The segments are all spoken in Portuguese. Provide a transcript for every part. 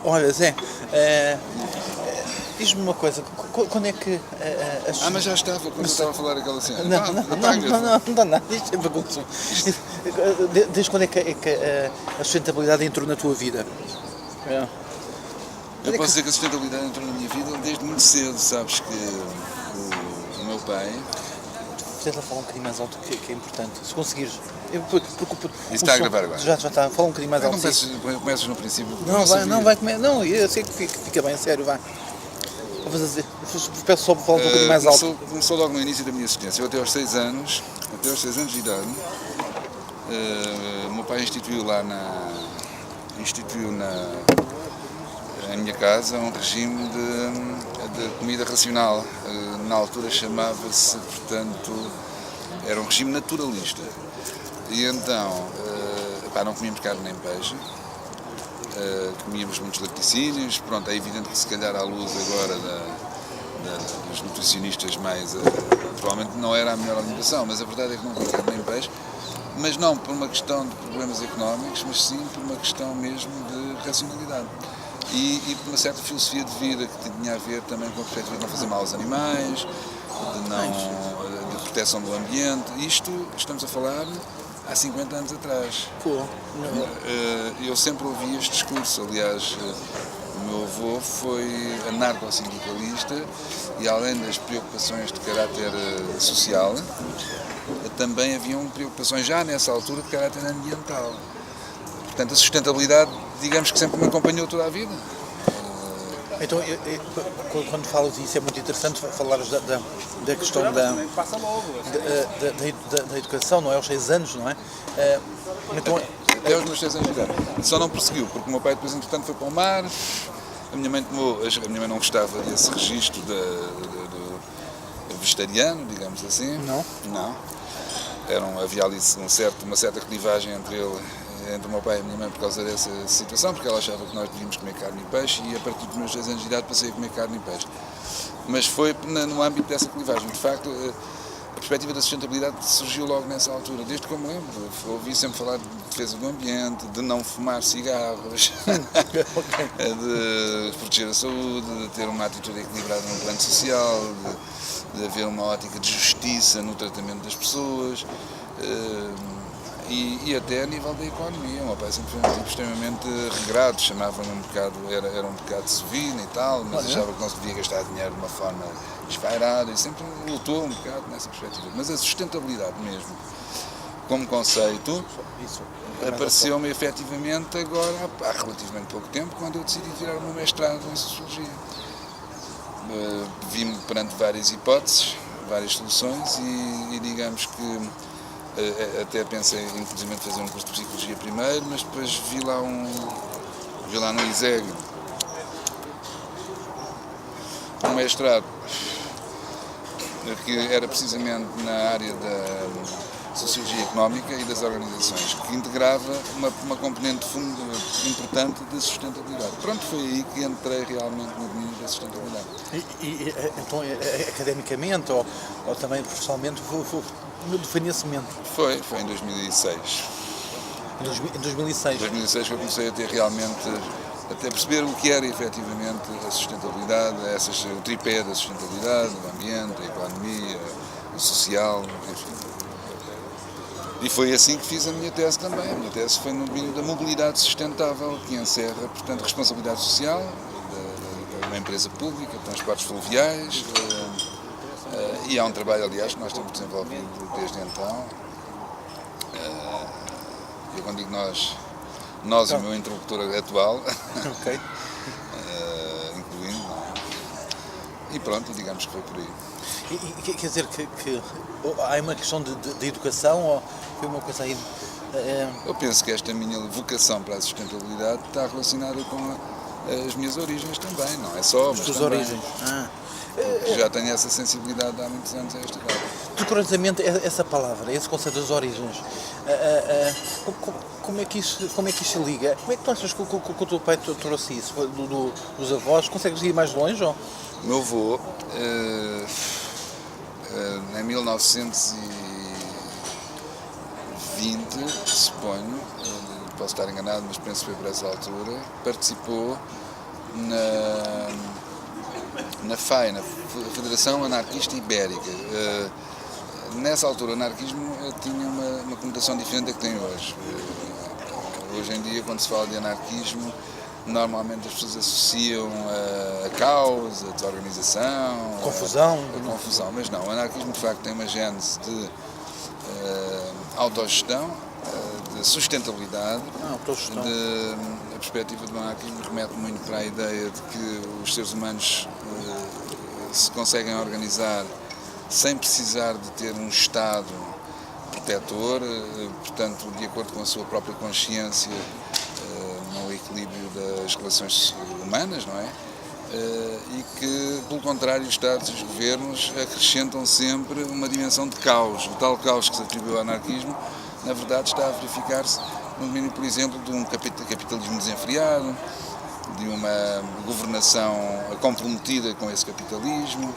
Olha, Zé, diz-me uma coisa, quando é que Mas já estava, quando eu estava a falar aquela cena. não dá nada, isto é bagunça. Desde quando é que a sustentabilidade entrou na tua vida? É. Eu posso dizer que a sustentabilidade entrou na minha vida desde muito cedo, sabes que o meu pai... Tenta falar um bocadinho mais alto, que é importante. Se conseguires. Isso está a gravar agora? Já está. Fala um bocadinho mais alto. Começas no princípio. Não, eu sei que fica bem, sério, vai. Peço só para falar um bocadinho mais alto. Começou logo no início da minha existência. Eu até aos 6 anos de idade, o meu pai instituiu na minha casa um regime de comida racional. Na altura chamava-se, portanto, era um regime naturalista. E então, não comíamos carne nem peixe, comíamos muitos laticínios. Pronto, é evidente que se calhar à luz agora dos nutricionistas mais... provavelmente não era a melhor alimentação, mas a verdade é que não comia carne nem peixe. Mas não por uma questão de problemas económicos, mas sim por uma questão mesmo de racionalidade. E por uma certa filosofia de vida que tinha a ver também com a perspectiva de não fazer mal aos animais, de proteção do ambiente. Isto estamos a falar há 50 anos atrás. Eu sempre ouvi este discurso. Aliás, o meu avô foi anarcossindicalista e, além das preocupações de caráter social, também haviam preocupações já nessa altura de caráter ambiental. Portanto, a sustentabilidade, digamos que sempre me acompanhou toda a vida. Então, quando falas disso, é muito interessante falares da questão da educação, não é? Aos 6 anos, não é? Então, até aos meus 6 anos de idade. Só não prosseguiu, porque o meu pai depois, entretanto, foi para o mar. A minha mãe não gostava desse registro do vegetariano, digamos assim. Não? Não. Havia ali uma certa clivagem entre o meu pai e a minha mãe por causa dessa situação, porque ela achava que nós devíamos comer carne e peixe, e a partir dos meus 6 anos de idade passei a comer carne e peixe. Mas foi no âmbito dessa clivagem. De facto, a perspectiva da sustentabilidade surgiu logo nessa altura, desde que eu me lembro. Ouvi sempre falar de defesa do ambiente, de não fumar cigarros, de proteger a saúde, de ter uma atitude equilibrada no plano social, de haver uma ótica de justiça no tratamento das pessoas. E até a nível da economia. O meu pai sempre foi um tipo extremamente regrado, chamava-me um bocado, era um bocado sovino e tal, mas achava que não se devia gastar dinheiro de uma forma desvairada e sempre lutou um bocado nessa perspectiva. Mas a sustentabilidade mesmo, como conceito, apareceu-me efetivamente agora há relativamente pouco tempo, quando eu decidi tirar o meu mestrado em Sociologia. Vi-me perante várias hipóteses, várias soluções e digamos que até pensei inclusive fazer um curso de Psicologia primeiro, mas depois vi lá no ISEG um mestrado que era precisamente na área da Sociologia Económica e das Organizações, que integrava uma componente importante de sustentabilidade. Pronto, foi aí que entrei realmente no domínio da sustentabilidade. Então, academicamente ou também profissionalmente, definiu-se mente? Foi em 2006. Em 2006? Em 2006 que eu comecei a ter realmente, até perceber o que era efetivamente a sustentabilidade, o tripé da sustentabilidade, o ambiente, a economia, o social, enfim. E foi assim que fiz a minha tese também. A minha tese foi no domínio da mobilidade sustentável, que encerra, portanto, responsabilidade social de uma empresa pública, transportes fluviais, e há um trabalho, aliás, que nós temos desenvolvido desde então. Eu quando digo nós e o meu interlocutor atual, okay. Incluindo, e pronto, digamos que foi por aí. E quer dizer que há uma questão de educação ou foi uma coisa aí... Eu penso que esta minha vocação para a sustentabilidade está relacionada com as minhas origens também, não é só, mas as também. Origens. Porque já tenho essa sensibilidade há muitos anos a esta causa. Curiosamente, essa palavra, esse conceito das origens, como é que isso se liga? Como é que tu achas que o teu pai trouxe isso? Dos avós? Consegues ir mais longe? Ou? O meu avô, em 1920, suponho, posso estar enganado, mas penso que foi por essa altura, participou na FAI, na Federação Anarquista Ibérica. Nessa altura, o anarquismo tinha uma conotação diferente da que tem hoje. Hoje em dia, quando se fala de anarquismo, normalmente as pessoas associam a caos, a desorganização, Confusão. a confusão, mas não, o anarquismo de facto tem uma gênese de autogestão, de sustentabilidade. Autogestão. A perspectiva do anarquismo remete muito para a ideia de que os seres humanos se conseguem organizar sem precisar de ter um Estado protetor, portanto, de acordo com a sua própria consciência, no equilíbrio das relações humanas, não é? E que, pelo contrário, os Estados e os governos acrescentam sempre uma dimensão de caos. O tal caos que se atribui ao anarquismo, na verdade, está a verificar-se no domínio, por exemplo, de um capitalismo desenfreado, de uma governação comprometida com esse capitalismo.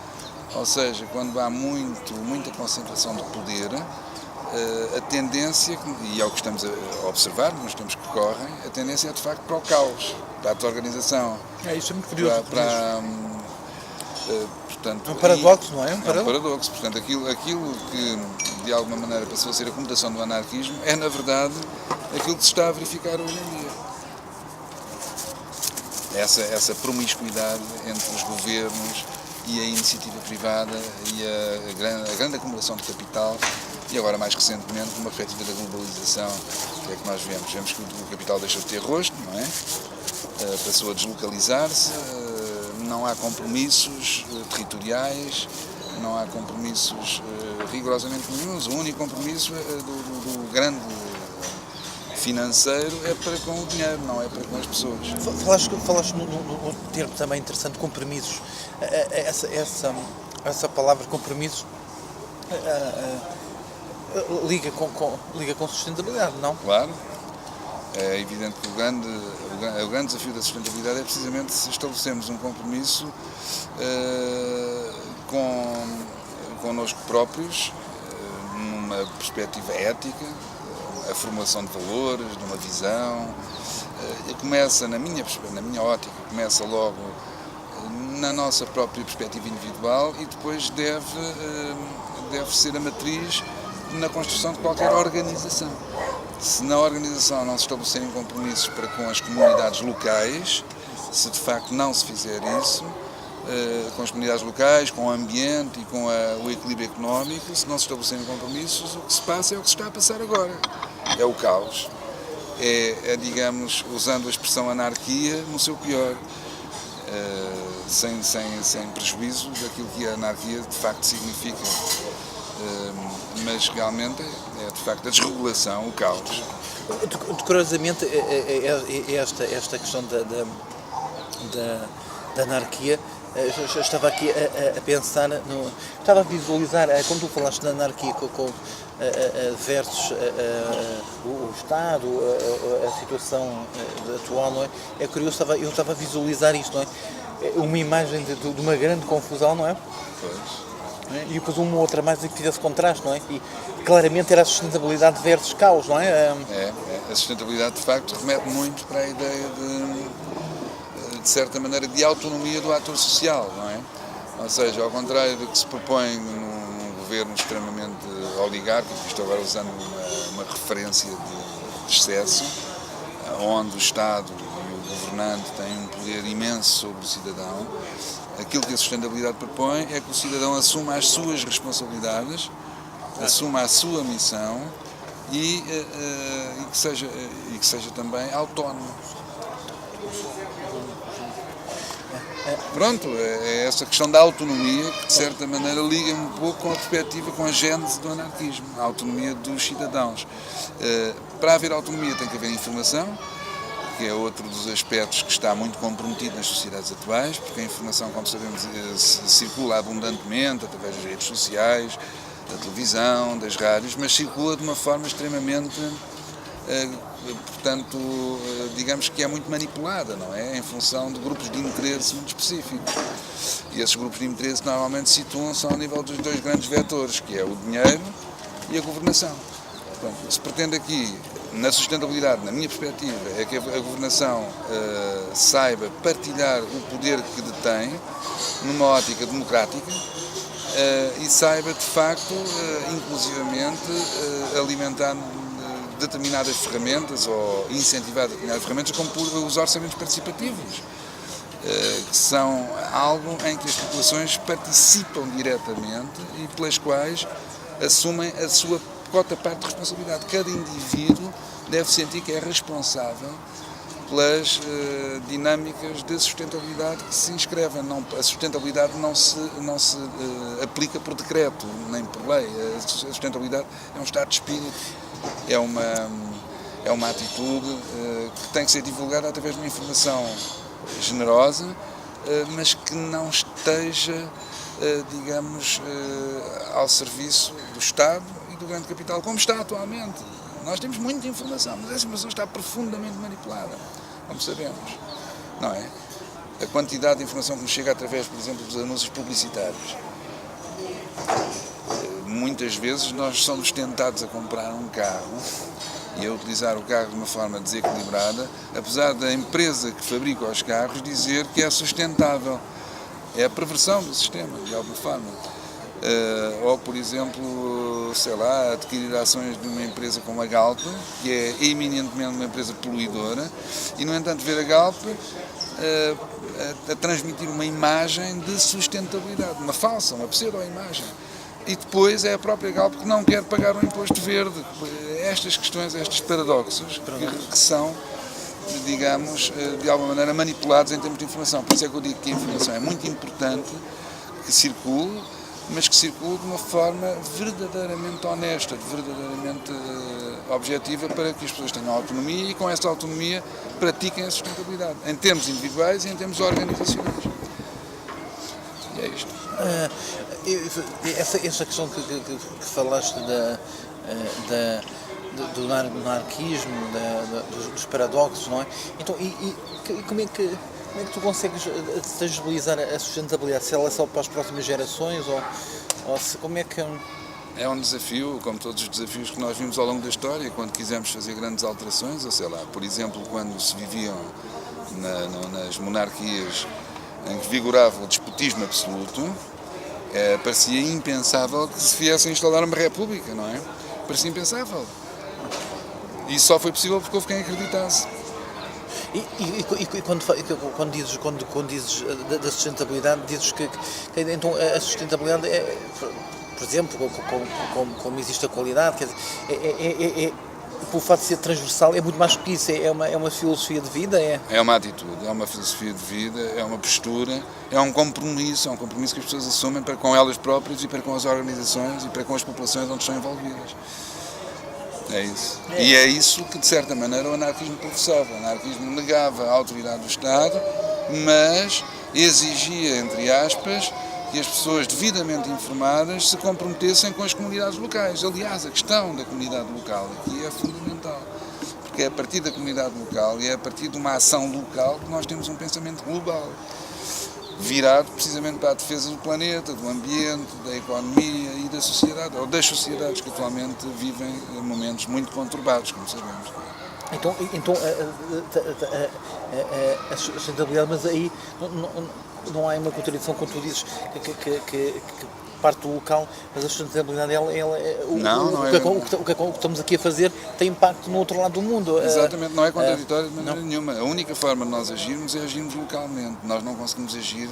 Ou seja, quando há muita concentração de poder, a tendência, e é o que estamos a observar nos tempos que correm, a tendência é de facto para o caos, para a desorganização. Isso é muito curioso. Portanto, É um paradoxo, não é? É um paradoxo. Portanto, aquilo que de alguma maneira passou a ser a conotação do anarquismo é, na verdade, aquilo que se está a verificar hoje em dia. Essa promiscuidade entre os governos e a iniciativa privada e a grande acumulação de capital, e agora mais recentemente uma perspectiva da globalização. O que é que nós vemos? Vemos que o capital deixou de ter rosto, não é? Passou a deslocalizar-se, não há compromissos territoriais, não há compromissos rigorosamente nenhuns. O único compromisso do grande financeiro é para com o dinheiro, não é para com as pessoas. Falaste num termo também interessante, compromissos. Essa palavra compromissos liga com sustentabilidade, não? Claro. É evidente que o grande desafio da sustentabilidade é precisamente se estabelecemos um compromisso connosco próprios, numa perspectiva ética, a formulação de valores, de uma visão, começa, na minha ótica, começa logo na nossa própria perspectiva individual e depois deve ser a matriz na construção de qualquer organização. Se na organização não se estabelecerem compromissos para com as comunidades locais, se de facto não se fizer isso, com as comunidades locais, com o ambiente e com o equilíbrio económico, se não se estabelecerem compromissos, o que se passa é o que se está a passar agora. É o caos. Digamos, usando a expressão anarquia no seu pior, sem prejuízo daquilo que a anarquia de facto significa. Mas realmente é de facto a desregulação, o caos. Curiosamente, esta questão da anarquia, eu estava aqui a pensar, estava a visualizar, quando tu falaste da anarquia versus o Estado, a situação atual, não é? É curioso, eu estava a visualizar isto, não é? Uma imagem de uma grande confusão, não é? Pois. E depois uma outra mais que fizesse contraste, não é? E claramente era a sustentabilidade versus caos, não é? A sustentabilidade de facto remete muito para a ideia de certa maneira de autonomia do ator social, não é? Ou seja, ao contrário do que se propõe num governo extremamente oligárquico, isto agora usando uma referência de excesso, onde o Estado e o governante têm um poder imenso sobre o cidadão. Aquilo que a sustentabilidade propõe é que o cidadão assuma as suas responsabilidades, assuma a sua missão e que seja também autónomo. Pronto, é essa questão da autonomia que de certa maneira liga um pouco com a perspectiva, com a gênese do anarquismo, a autonomia dos cidadãos. Para haver autonomia tem que haver informação, que é outro dos aspectos que está muito comprometido nas sociedades atuais, porque a informação, como sabemos, circula abundantemente através das redes sociais, da televisão, das rádios, mas circula de uma forma extremamente, portanto, digamos que é muito manipulada, não é? Em função de grupos de interesse muito específicos. E esses grupos de interesse normalmente situam-se ao nível dos dois grandes vetores, que é o dinheiro e a governação. Portanto, se pretende aqui na sustentabilidade, na minha perspectiva, é que a governação saiba partilhar o poder que detém numa ótica democrática e saiba, de facto, inclusivamente, alimentar determinadas ferramentas ou incentivar determinadas ferramentas, como os orçamentos participativos, que são algo em que as populações participam diretamente e pelas quais assumem a sua cota-parte de responsabilidade. Cada indivíduo deve sentir que é responsável pelas dinâmicas de sustentabilidade que se inscrevem. A sustentabilidade não se aplica por decreto, nem por lei. A sustentabilidade é um estado de espírito, é uma atitude que tem que ser divulgada através de uma informação generosa, mas que não esteja, digamos, ao serviço do Estado e do grande capital, como está atualmente. Nós temos muita informação, mas essa informação está profundamente manipulada, como sabemos, não é? A quantidade de informação que nos chega através, por exemplo, dos anúncios publicitários. Muitas vezes nós somos tentados a comprar um carro e a utilizar o carro de uma forma desequilibrada, apesar da empresa que fabrica os carros dizer que é sustentável. É a perversão do sistema, de alguma forma. Ou, por exemplo, sei lá, adquirir ações de uma empresa como a Galp, que é eminentemente uma empresa poluidora, e, no entanto, ver a Galp a transmitir uma imagem de sustentabilidade, uma falsa, uma pseudo-imagem. E depois é a própria Galp que não quer pagar o imposto verde. Estas questões, estes paradoxos, que são, digamos, de alguma maneira manipulados em termos de informação. Por isso é que eu digo que a informação é muito importante que circule, mas que circule de uma forma verdadeiramente honesta, verdadeiramente objetiva, para que as pessoas tenham autonomia e, com essa autonomia, pratiquem a sustentabilidade, em termos individuais e em termos organizacionais. E é isto. Essa questão que falaste do anarquismo, dos paradoxos, não é? Então, como é que tu consegues tangibilizar a sustentabilidade? Se ela é só para as próximas gerações ou se, como é que... É um desafio, como todos os desafios que nós vimos ao longo da história, quando quisemos fazer grandes alterações, ou sei lá, por exemplo, quando se viviam nas monarquias em que vigorava o despotismo absoluto, parecia impensável que se viesse a instalar uma república, não é? Parecia impensável. E só foi possível porque houve quem acreditasse. E quando dizes da sustentabilidade, dizes que então a sustentabilidade é, por exemplo, como existe a qualidade, quer dizer, pelo fato de ser transversal, é muito mais do que isso, é uma filosofia de vida? É uma atitude, é uma filosofia de vida, é uma postura, é um compromisso que as pessoas assumem para com elas próprias e para com as organizações e para com as populações onde estão envolvidas. É isso. E é isso que, de certa maneira, o anarquismo professava. O anarquismo negava a autoridade do Estado, mas exigia, entre aspas, que as pessoas devidamente informadas se comprometessem com as comunidades locais. Aliás, a questão da comunidade local aqui é fundamental, porque é a partir da comunidade local e é a partir de uma ação local que nós temos um pensamento global, virado precisamente para a defesa do planeta, do ambiente, da economia e da sociedade, ou das sociedades que atualmente vivem momentos muito conturbados, como sabemos. Então a sustentabilidade, mas aí não há uma contradição quando tu dizes que parte do local, mas a sustentabilidade, o que estamos aqui a fazer tem impacto no outro lado do mundo. Exatamente, não é contraditório de maneira nenhuma. A única forma de nós agirmos é agirmos localmente. Nós não conseguimos agir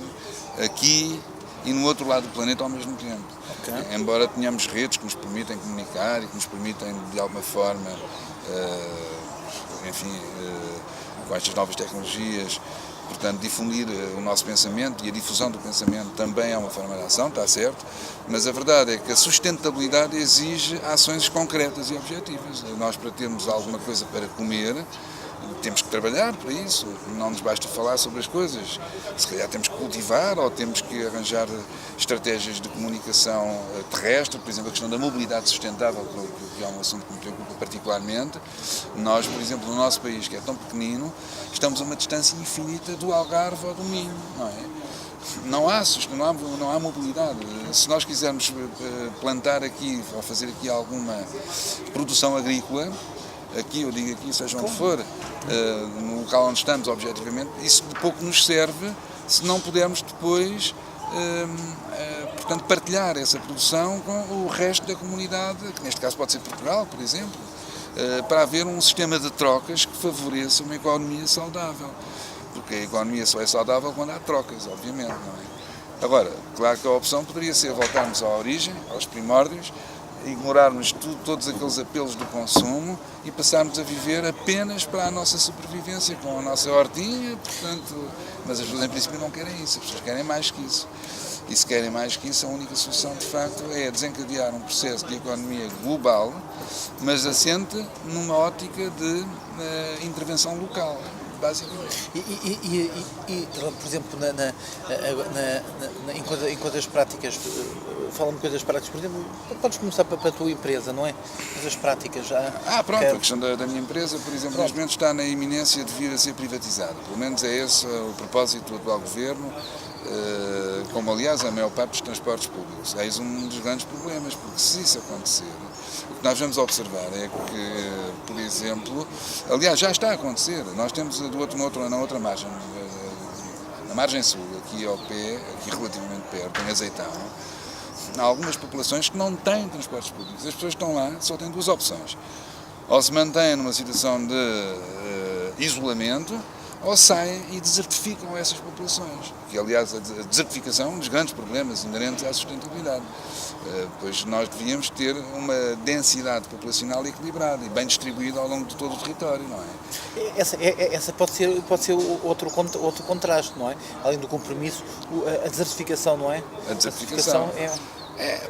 aqui e no outro lado do planeta ao mesmo tempo. Okay. Embora tenhamos redes que nos permitem comunicar e que nos permitem, de alguma forma, com estas novas tecnologias, portanto, difundir o nosso pensamento, e a difusão do pensamento também é uma forma de ação, está certo, mas a verdade é que a sustentabilidade exige ações concretas e objetivas. Nós, para termos alguma coisa para comer, temos que trabalhar para isso, não nos basta falar sobre as coisas, se calhar temos que cultivar ou temos que arranjar estratégias de comunicação terrestre, por exemplo, a questão da mobilidade sustentável, que é um assunto que me preocupa particularmente. Nós, por exemplo, no nosso país, que é tão pequenino, estamos a uma distância infinita do Algarve ou do Minho, não é? Não há mobilidade. Se nós quisermos plantar aqui ou fazer aqui alguma produção agrícola, aqui, eu digo aqui, seja onde for, no local onde estamos, objetivamente, isso de pouco nos serve se não pudermos depois, portanto, partilhar essa produção com o resto da comunidade, que neste caso pode ser Portugal, por exemplo, para haver um sistema de trocas que favoreça uma economia saudável. Porque a economia só é saudável quando há trocas, obviamente, não é? Agora, claro que a opção poderia ser voltarmos à origem, aos primórdios, ignorarmos todos aqueles apelos do consumo e passarmos a viver apenas para a nossa sobrevivência, com a nossa hortinha, portanto, mas as pessoas em princípio não querem isso, as pessoas querem mais que isso. E se querem mais que isso, a única solução de facto é desencadear um processo de economia global, mas assente numa ótica de intervenção local, basicamente. Por exemplo, em coisas práticas, fala-me coisas práticas, por exemplo, podes começar para a tua empresa, não é? Coisas práticas já. Pronto, a questão da minha empresa, por exemplo, neste momento está na iminência de vir a ser privatizada. Pelo menos é esse o propósito do atual governo, como aliás a maior parte dos transportes públicos. Eis um dos grandes problemas, porque se isso acontecer, o que nós vamos observar é que, por exemplo, aliás já está a acontecer, nós temos na outra margem, na margem sul, aqui ao pé, aqui relativamente perto, em Azeitão, há algumas populações que não têm transportes públicos. As pessoas que estão lá só têm duas opções. Ou se mantêm numa situação de isolamento, ou saem e desertificam essas populações. Que, aliás, a desertificação é um dos grandes problemas inerentes à sustentabilidade. Pois nós devíamos ter uma densidade populacional equilibrada e bem distribuída ao longo de todo o território, não é? Essa pode ser outro contraste, não é? Além do compromisso, a desertificação, não é? A desertificação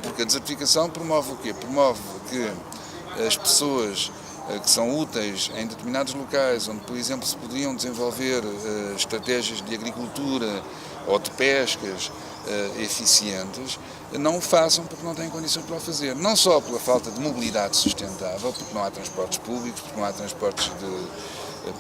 porque a desertificação promove o quê? Promove que as pessoas que são úteis em determinados locais, onde, por exemplo, se poderiam desenvolver estratégias de agricultura ou de pescas eficientes, não o façam porque não têm condições para o fazer. Não só pela falta de mobilidade sustentável, porque não há transportes públicos, porque não há transportes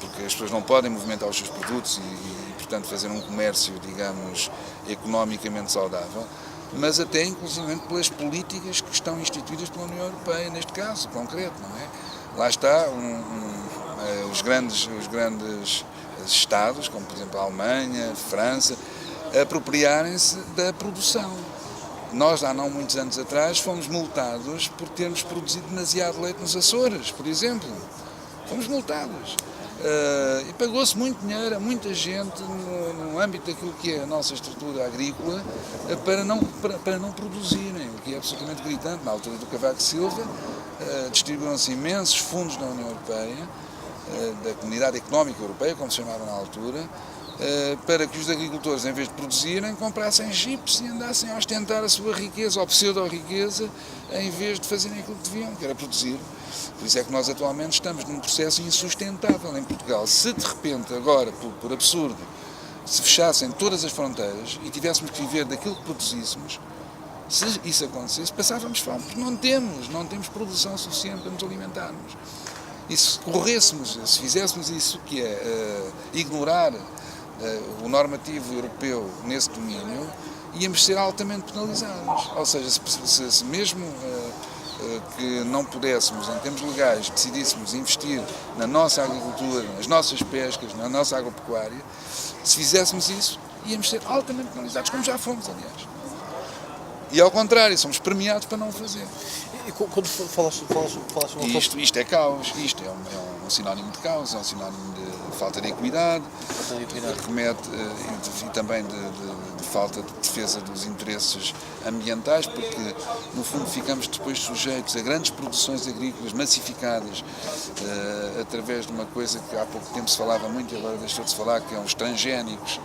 porque as pessoas não podem movimentar os seus produtos e, portanto, fazer um comércio, digamos, economicamente saudável, mas até, inclusive, pelas políticas que estão instituídas pela União Europeia, neste caso concreto, não é? Lá está os grandes Estados, como por exemplo a Alemanha, a França, apropriarem-se da produção. Nós, há não muitos anos atrás, fomos multados por termos produzido demasiado leite nos Açores, por exemplo. Fomos multados. E pagou-se muito dinheiro a muita gente no âmbito daquilo que é a nossa estrutura agrícola para não produzirem, o que é absolutamente gritante. Na altura do Cavaco Silva, distribuíram-se imensos fundos da União Europeia, da Comunidade Económica Europeia, como se chamava na altura, para que os agricultores, em vez de produzirem, comprassem jipes e andassem a ostentar a sua riqueza, ou pseudo-riqueza, em vez de fazerem aquilo que deviam, que era produzir. Por isso é que nós atualmente estamos num processo insustentável em Portugal. Se de repente, agora, por absurdo, se fechassem todas as fronteiras e tivéssemos que viver daquilo que produzíssemos, se isso acontecesse, passávamos fome, porque não temos produção suficiente para nos alimentarmos. E se corrêssemos, se fizéssemos isso, que é ignorar o normativo europeu nesse domínio, íamos ser altamente penalizados. Ou seja, se mesmo que não pudéssemos, em termos legais, decidíssemos investir na nossa agricultura, nas nossas pescas, na nossa agropecuária, se fizéssemos isso, íamos ser altamente penalizados, como já fomos, aliás. E ao contrário, somos premiados para não o fazer. E quando falaste Isto é caos, isto é um sinónimo de caos, é um sinónimo de falta de equidade, remete e também de falta de defesa dos interesses ambientais, porque no fundo ficamos depois sujeitos a grandes produções agrícolas massificadas através de uma coisa que há pouco tempo se falava muito e agora deixou de se falar, que é os transgénicos,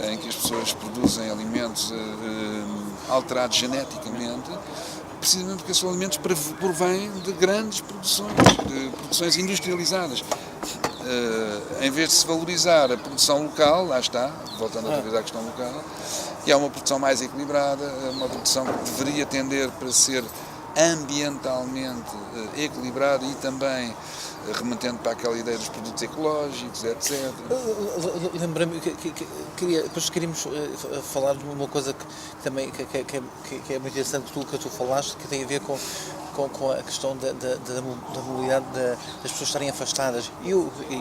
em que as pessoas produzem alimentos alterados geneticamente, precisamente porque esses alimentos provêm de grandes produções industrializadas. Em vez de se valorizar a produção local, lá está, voltando outra vez à questão local, que é uma produção mais equilibrada, uma produção que deveria tender para ser ambientalmente equilibrada e também remetendo para aquela ideia dos produtos ecológicos, etc. Lembrei-me depois queríamos falar de uma coisa que também que é muito interessante que tu falaste, que tem a ver com com a questão da mobilidade das pessoas estarem afastadas.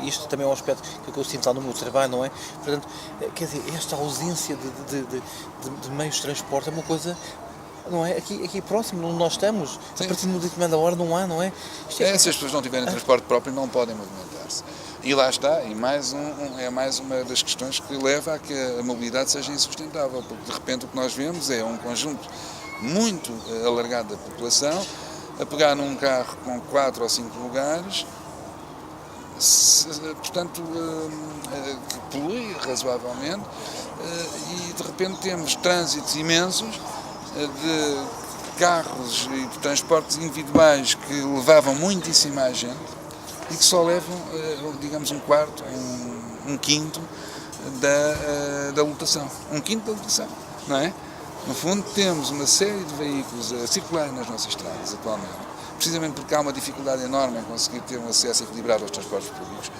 Isto também é um aspecto que eu sinto lá no meu trabalho, não é? Portanto, quer dizer, esta ausência de meios de transporte é uma coisa, não é? Aqui próximo, onde nós estamos, Sim. a partir de uma determinada hora não há, não é? Se as pessoas não tiverem transporte próprio, não podem movimentar-se. E lá está, e é mais uma das questões que leva a que a mobilidade seja insustentável, porque de repente o que nós vemos é um conjunto muito alargado da população a pegar num carro com 4 ou 5 lugares, portanto, que polui razoavelmente, e de repente temos trânsitos imensos de carros e de transportes individuais que levavam muitíssima gente e que só levam, digamos, um quarto, um quinto da lotação. Um quinto da lotação, não é? No fundo, temos uma série de veículos a circular nas nossas estradas atualmente, precisamente porque há uma dificuldade enorme em conseguir ter um acesso equilibrado aos transportes públicos,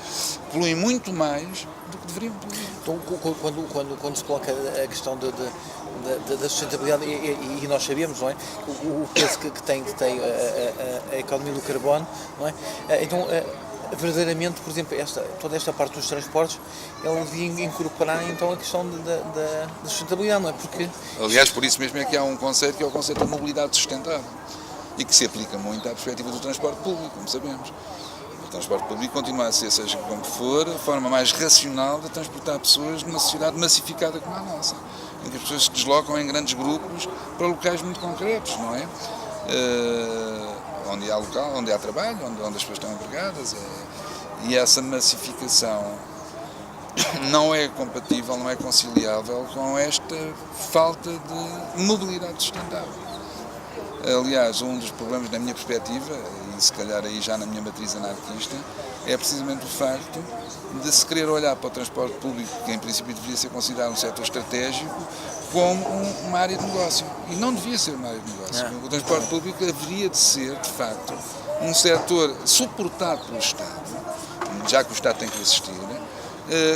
poluem muito mais do que deveriam poluir. Então, quando se coloca a questão da sustentabilidade, e nós sabemos, não é? O peso que tem a economia do carbono, não é? Então, verdadeiramente, por exemplo, toda esta parte dos transportes, ele devia incorporar então a questão da sustentabilidade, não é? Porque... Aliás, por isso mesmo é que há um conceito que é o conceito da mobilidade sustentável e que se aplica muito à perspectiva do transporte público, como sabemos. O transporte público continua a ser, seja como for, a forma mais racional de transportar pessoas numa sociedade massificada como a nossa, em que as pessoas se deslocam em grandes grupos para locais muito concretos, não é? Onde há local, onde há trabalho, onde as pessoas estão empregadas, e essa massificação não é compatível, não é conciliável com esta falta de mobilidade sustentável. Aliás, um dos problemas, na minha perspectiva, e se calhar aí já na minha matriz anarquista, é precisamente o facto de se querer olhar para o transporte público, que em princípio deveria ser considerado um setor estratégico, como uma área de negócio. E não devia ser uma área de negócio. O transporte público haveria de ser, de facto, um setor suportado pelo Estado, já que o Estado tem que existir,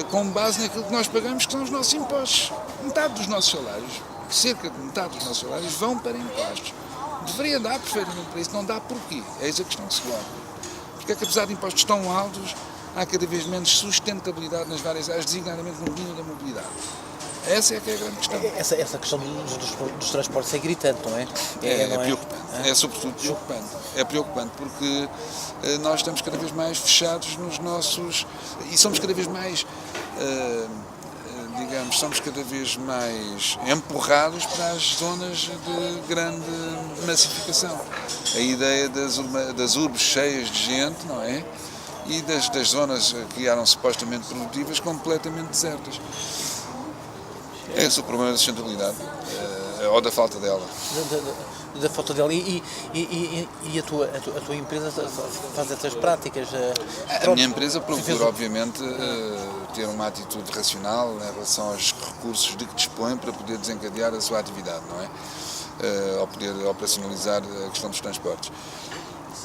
com base naquilo que nós pagamos, que são os nossos impostos. Metade dos nossos salários, cerca de metade dos nossos salários, vão para impostos. Deveria dar perfeitamente para isso, não dá porquê? É essa a questão que se coloca. Porque é que, apesar de impostos tão altos, há cada vez menos sustentabilidade nas várias áreas, designadamente no domínio da mobilidade. Essa é que é a grande questão. Essa questão dos transportes é gritante, não é? É preocupante. É sobretudo preocupante. É preocupante porque nós estamos cada vez mais fechados nos nossos... E somos cada vez mais... somos cada vez mais empurrados para as zonas de grande massificação. A ideia das urbes cheias de gente, não é? E das zonas que eram supostamente produtivas completamente desertas. Esse é o problema da sustentabilidade, ou da falta dela. Da falta dela. E a tua empresa faz essas práticas? A minha empresa procura, obviamente, ter uma atitude racional em relação aos recursos de que dispõe para poder desencadear a sua atividade, não é? Ao poder operacionalizar a questão dos transportes.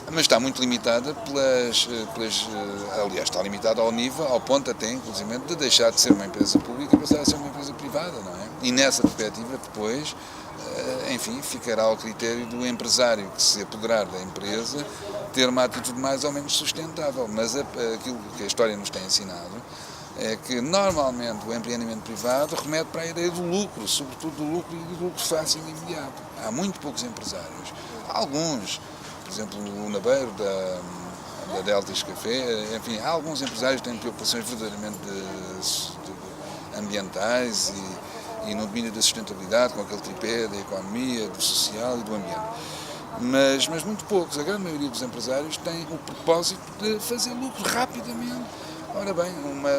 Mas está muito limitada aliás, está limitada ao nível, ao ponto até, inclusive, de deixar de ser uma empresa pública e passar a ser uma empresa privada, não é? E nessa perspectiva, depois, enfim, ficará ao critério do empresário que se apoderar da empresa ter uma atitude mais ou menos sustentável. Mas aquilo que a história nos tem ensinado é que, normalmente, o empreendimento privado remete para a ideia do lucro, sobretudo do lucro e do lucro fácil e imediato. Há muito poucos empresários. Alguns, por exemplo, o Nabeiro, da Deltas Café, enfim, há alguns empresários que têm preocupações verdadeiramente ambientais e no domínio da sustentabilidade, com aquele tripé da economia, do social e do ambiente. Mas muito poucos, a grande maioria dos empresários tem o propósito de fazer lucro rapidamente. Ora bem,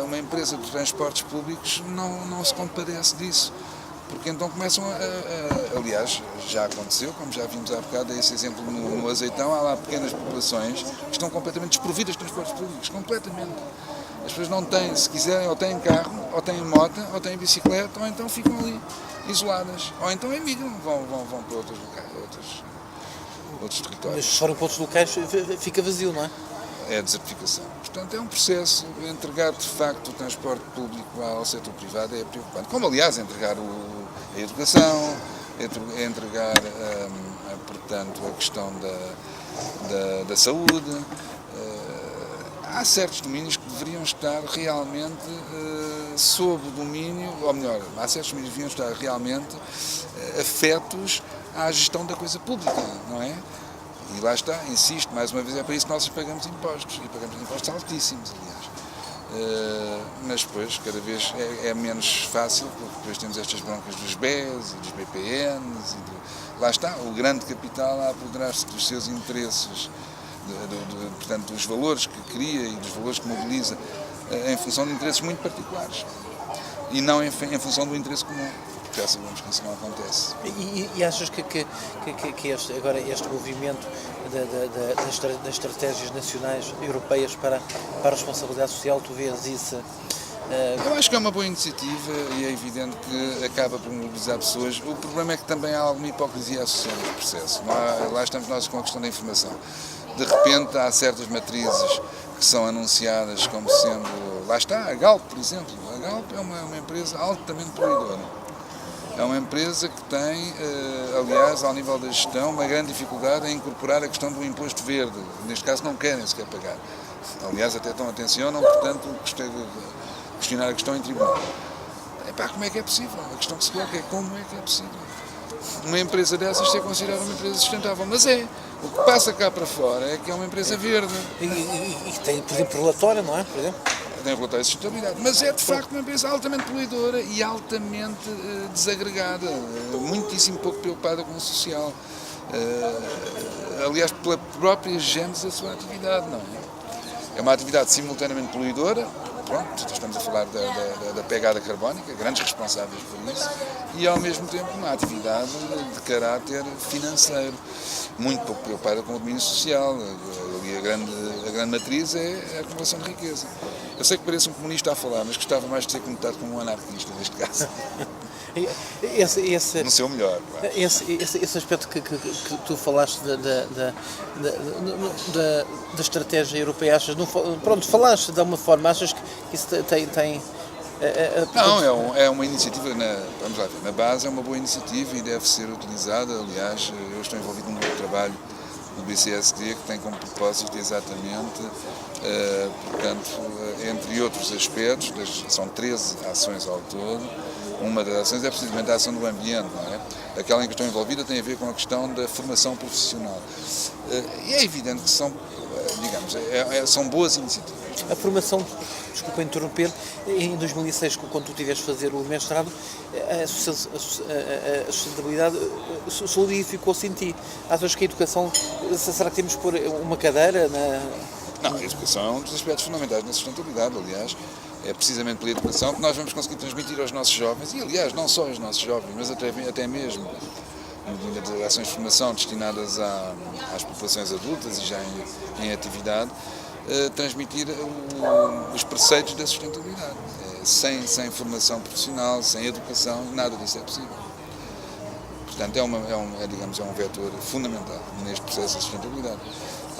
uma empresa de transportes públicos não se compadece disso. Porque então começam aliás, já aconteceu, como já vimos há bocado, esse exemplo no Azeitão, há lá pequenas populações que estão completamente desprovidas de transportes públicos, completamente. As pessoas não têm, se quiserem, ou têm carro, ou têm moto, ou têm bicicleta, ou então ficam ali, isoladas. Ou então emigram, vão para outros locais, outros territórios. Mas se forem para outros locais, fica vazio, não é? É a desertificação. Portanto, é um processo. Entregar, de facto, o transporte público ao setor privado é preocupante. Como, aliás, entregar a educação, entregar, portanto, a questão da saúde. Há certos domínios que deveriam estar realmente sob o domínio, ou melhor, há certos domínios que deveriam estar realmente afetos à gestão da coisa pública, não é? E lá está, insisto, mais uma vez, é para isso que nós pagamos impostos, e pagamos impostos altíssimos, aliás. Mas depois, cada vez é menos fácil, porque depois temos estas broncas dos BES e dos BPNs, lá está, o grande capital a apoderar-se dos seus interesses, portanto, dos valores que cria e dos valores que mobiliza, em função de interesses muito particulares, e não em função do interesse comum. Já sabemos que isso não acontece. E achas que agora este movimento das estratégias nacionais europeias para a responsabilidade social, tu vês isso? Eu acho que é uma boa iniciativa e é evidente que acaba por mobilizar pessoas. O problema é que também há alguma hipocrisia associada ao processo. Lá estamos nós com a questão da informação. De repente há certas matrizes que são anunciadas como sendo... Lá está, a Galp, por exemplo. A Galp é uma empresa altamente poluidora. É uma empresa que tem, aliás, ao nível da gestão, uma grande dificuldade em incorporar a questão do imposto verde. Neste caso não querem sequer pagar. Aliás, até tão atencionam, portanto, questionar a questão em tribunal. Como é que é possível? A questão que se coloca é como é que é possível uma empresa dessas ser considerada uma empresa sustentável. Mas o que passa cá para fora é que é uma empresa verde. E tem, por exemplo, relatório, não é? Por exemplo? Tem relatório de sustentabilidade, mas é de facto uma empresa altamente poluidora e altamente desagregada, muitíssimo pouco preocupada com o social. Aliás, pela própria gênese da sua atividade, não é? É uma atividade simultaneamente poluidora, pronto, estamos a falar da pegada carbónica, grandes responsáveis por isso, e ao mesmo tempo uma atividade de caráter financeiro, muito pouco preocupada com o domínio social. Ali a grande matriz é a acumulação de riqueza. Eu sei que pareço um comunista a falar, mas gostava mais de ser conotado como um anarquista neste caso. No seu melhor. Esse aspecto que tu falaste da estratégia europeia, achas, pronto, falaste de uma forma, achas que isso tem não, é uma iniciativa, vamos lá ver, na base é uma boa iniciativa e deve ser utilizada. Aliás, eu estou envolvido num grupo de trabalho do BCSD que tem como propósito exatamente, portanto, entre outros aspectos, são 13 ações ao todo. Uma das ações é precisamente a ação do ambiente, não é? Aquela em que estou envolvida tem a ver com a questão da formação profissional. E é evidente que são, digamos, são boas iniciativas. A formação, desculpa interromper, em 2006, quando tu tiveste a fazer o mestrado, a sustentabilidade solidificou-se em ti. Achas que a educação, será que temos que pôr uma cadeira na... Não, a educação é um dos aspectos fundamentais da sustentabilidade, aliás. É precisamente pela educação que nós vamos conseguir transmitir aos nossos jovens, e aliás, não só aos nossos jovens, mas até mesmo de ações de formação destinadas às populações adultas e já em atividade, transmitir os preceitos da sustentabilidade. Sem formação profissional, sem educação, nada disso é possível. Portanto, é um vetor fundamental neste processo de sustentabilidade.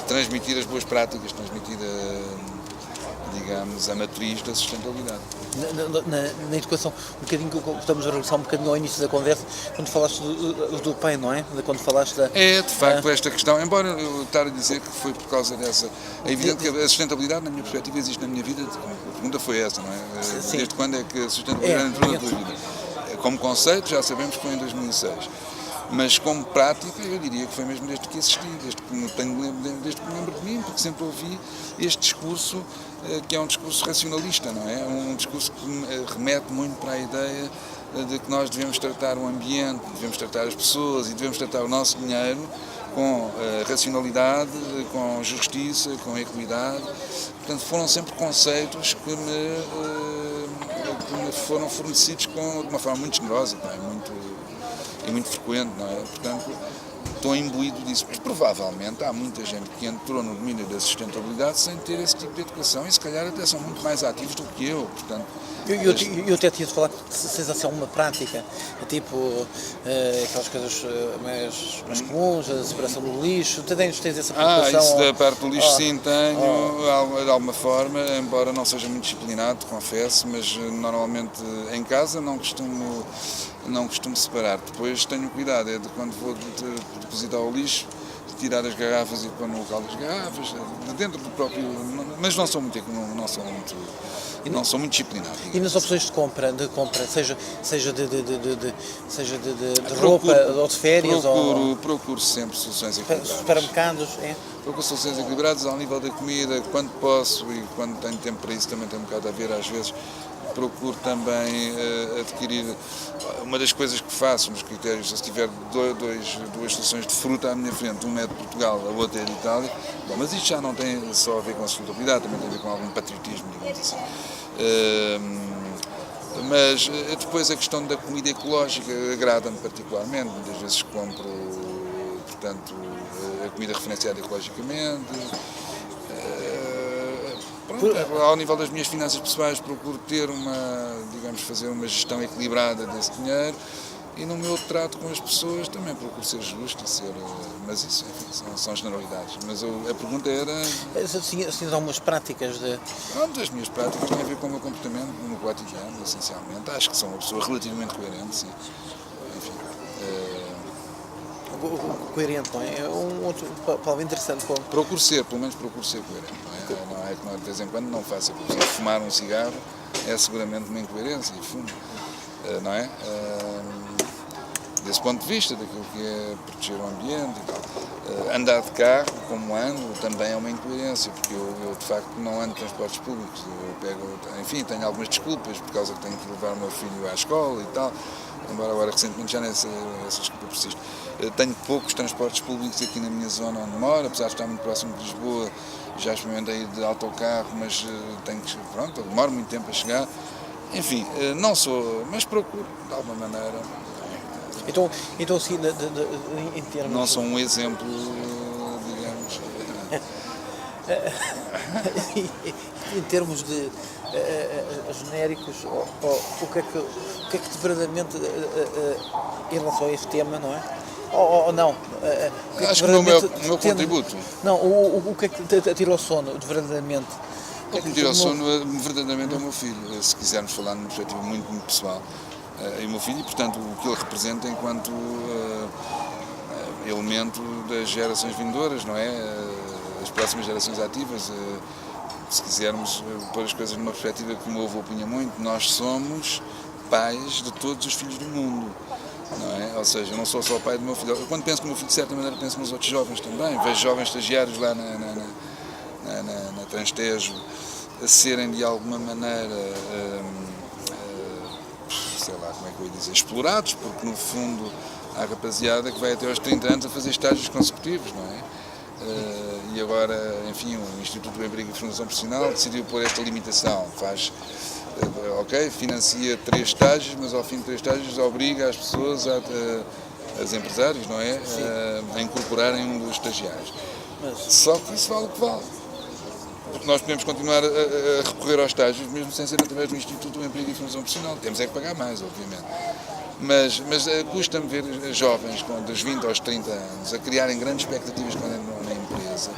Transmitir as boas práticas, transmitir digamos, a matriz da sustentabilidade. Na educação, um bocadinho, estamos a regressar um bocadinho ao início da conversa, quando falaste do PEN, não é? Quando falaste da... É, de facto, esta questão, embora eu estar a dizer que foi por causa dessa... É evidente que a sustentabilidade, na minha perspectiva, existe na minha vida. A pergunta foi essa, não é? Sim. Desde quando é que a sustentabilidade entrou na tua vida? Como conceito, já sabemos que foi em 2006. Mas como prática, eu diria que foi mesmo desde que existi, desde que me lembro de mim, porque sempre ouvi este discurso, que é um discurso racionalista, não é? Um discurso que remete muito para a ideia de que nós devemos tratar o ambiente, devemos tratar as pessoas e devemos tratar o nosso dinheiro com racionalidade, com justiça, com equidade. Portanto, foram sempre conceitos que me foram fornecidos de uma forma muito generosa, não é? Muito frequente, não é? Portanto, estou imbuído disso. Mas provavelmente há muita gente que entrou no domínio da sustentabilidade sem ter esse tipo de educação e se calhar até são muito mais ativos do que eu. Portanto, eu até tinha de falar se tens assim alguma prática, tipo aquelas coisas mais comuns, a separação do lixo, tens essa preocupação? Isso da parte do lixo sim tenho, de alguma forma, embora não seja muito disciplinado, confesso, mas normalmente em casa não costumo separar. Depois tenho cuidado, é de quando vou depositar o lixo, de tirar as garrafas e pôr no local das garrafas, dentro do próprio... Mas não são muito disciplinados. E nas opções de compra, seja de roupa ou de férias, Procuro sempre soluções ou equilibradas. supermercados, Procuro soluções equilibradas ao nível da comida, quando posso e quando tenho tempo para isso, também tem um bocado a ver às vezes. Procuro também adquirir, uma das coisas que faço nos critérios, se tiver duas soluções de fruta à minha frente, uma é de Portugal, a outra é de Itália, bom, mas isto já não tem só a ver com a sustentabilidade, também tem a ver com algum patriotismo, digamos assim. Mas depois a questão da comida ecológica agrada-me particularmente, muitas vezes compro, portanto, a comida referenciada ecologicamente. Pronto, ao nível das minhas finanças pessoais procuro ter fazer uma gestão equilibrada desse dinheiro, e no meu trato com as pessoas também procuro ser justo e ser, mas isso, enfim, são generalidades. Mas a pergunta era... Assim, algumas práticas de... Pronto, as minhas práticas têm a ver com o meu comportamento no cotidiano, essencialmente. Acho que sou uma pessoa relativamente coerente, sim. Enfim, coerente, não é? É um outro palavra interessante. pelo menos procuro ser coerente, não é? Não é que de vez em quando não faça. Por exemplo, fumar um cigarro é seguramente uma incoerência, e fumo, não é? Desse ponto de vista, daquilo que é proteger o ambiente e tal. Andar de carro, como ando, também é uma incoerência, porque eu de facto não ando de transportes públicos. Enfim, tenho algumas desculpas, por causa que tenho que levar o meu filho à escola e tal, embora agora recentemente já essa desculpa persiste. Tenho poucos transportes públicos aqui na minha zona onde moro, apesar de estar muito próximo de Lisboa, já experimentei ir de autocarro, mas demoro muito tempo a chegar. Enfim, não sou, mas procuro, de alguma maneira. Então assim, em termos... Não sou um exemplo, digamos... em termos de genéricos, o que é que verdadeiramente, em relação a este tema, não é? Ou não? Acho que o meu contributo... Não, o que é que te tira o sono, verdadeiramente? O que me tira o sono, verdadeiramente, é o meu filho, se quisermos falar numa perspectiva muito, muito pessoal. E o meu filho, e portanto o que ele representa enquanto elemento das gerações vindouras, não é? As próximas gerações ativas, se quisermos pôr as coisas numa perspectiva que o meu avô punha muito, nós somos pais de todos os filhos do mundo, não é? Ou seja, eu não sou só o pai do meu filho. Eu, quando penso no meu filho, de certa maneira penso nos outros jovens também, vejo jovens estagiários lá na Transtejo a serem de alguma maneira sei lá, como é que eu ia dizer, explorados, porque no fundo há rapaziada que vai até aos 30 anos a fazer estágios consecutivos, não é? E agora, enfim, o Instituto do Emprego e Formação Profissional decidiu pôr esta limitação, financia 3 estágios, mas ao fim de 3 estágios obriga as pessoas, os empresários, não é? A incorporarem um dos estagiários. Só que isso vale o que vale. Porque nós podemos continuar a recorrer aos estágios, mesmo sem ser através do Instituto do Emprego e Formação Profissional. Temos é que pagar mais, obviamente. Mas custa-me ver jovens dos 20 aos 30 anos a criarem grandes expectativas quando entram na empresa,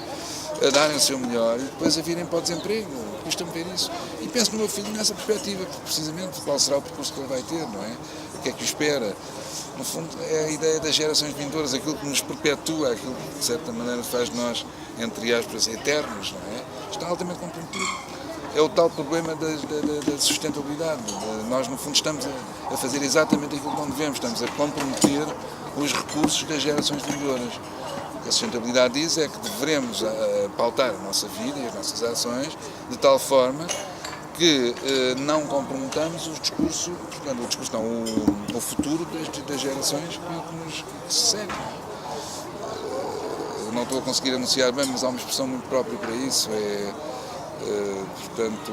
a darem o seu melhor e depois a virem para o desemprego. Custa-me ver isso. E penso no meu filho nessa perspectiva, precisamente, qual será o percurso que ele vai ter, não é? O que é que o espera? No fundo, é a ideia das gerações vindouras, aquilo que nos perpetua, aquilo que, de certa maneira, faz de nós, entre aspas, eternos, não é? Está altamente comprometido. É o tal problema da sustentabilidade. Nós, no fundo, estamos a fazer exatamente aquilo que não devemos, estamos a comprometer os recursos das gerações vindouras. O que a sustentabilidade diz é que devemos pautar a nossa vida e as nossas ações de tal forma que não comprometamos o futuro das gerações que se seguem. Não estou a conseguir anunciar bem, mas há uma expressão muito própria para isso, portanto...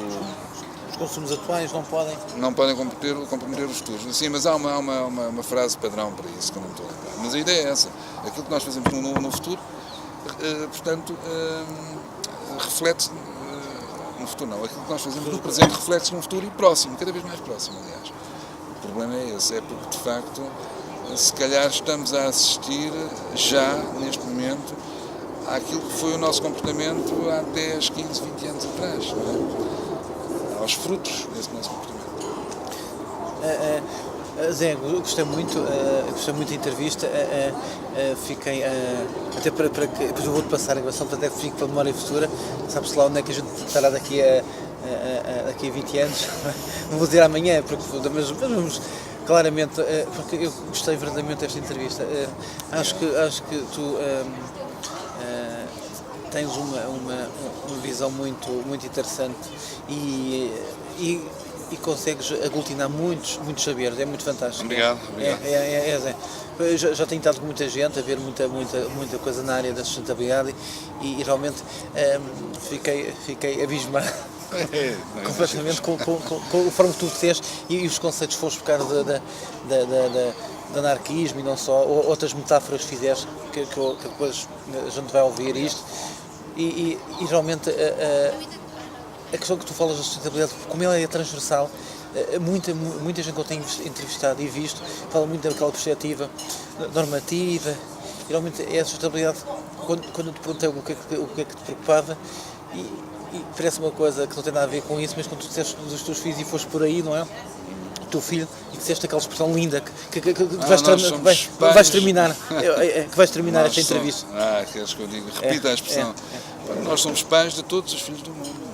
Os consumos atuais não podem... Não podem comprometer os futuros. Sim, mas há uma frase padrão para isso, que eu não estou a lembrar. Mas a ideia é essa, aquilo que nós fazemos no futuro, portanto, reflete-se... no futuro não, aquilo que nós fazemos no presente reflete-se num futuro e próximo, cada vez mais próximo, aliás. O problema é esse, é porque, de facto, se calhar estamos a assistir já, neste momento, àquilo que foi o nosso comportamento há 10, 15, 20 anos atrás, não é? Aos frutos desse nosso comportamento. Zé, gostei muito da entrevista, fiquei, até para que, depois eu vou-te passar a gravação, portanto é que fico para a memória futura, sabe-se lá onde é que a gente estará daqui a 20 anos, não vou dizer amanhã, mas vamos claramente, porque eu gostei verdadeiramente desta entrevista, acho que tu tens uma visão muito interessante e consegues aglutinar muitos saberes, é muito fantástico. Obrigado. Zé. Eu já tenho estado com muita gente a ver muita coisa na área da sustentabilidade e realmente fiquei abismado completamente com a forma que tu disseste e os conceitos que foste buscar de anarquismo e não só, outras metáforas que fizeste que depois a gente vai ouvir isto e realmente a questão que tu falas da sustentabilidade, como ela é transversal, muita gente que eu tenho entrevistado e visto fala muito daquela perspectiva normativa, e realmente é a sustentabilidade, quando eu te perguntei o que é que te preocupava, e parece uma coisa que não tem nada a ver com isso, mas quando tu disseste dos teus filhos e foste por aí, não é? O teu filho, e disseste aquela expressão linda que vais terminar, esta entrevista. Queres que eu diga? Repita a expressão. Nós somos pais de todos os filhos do mundo.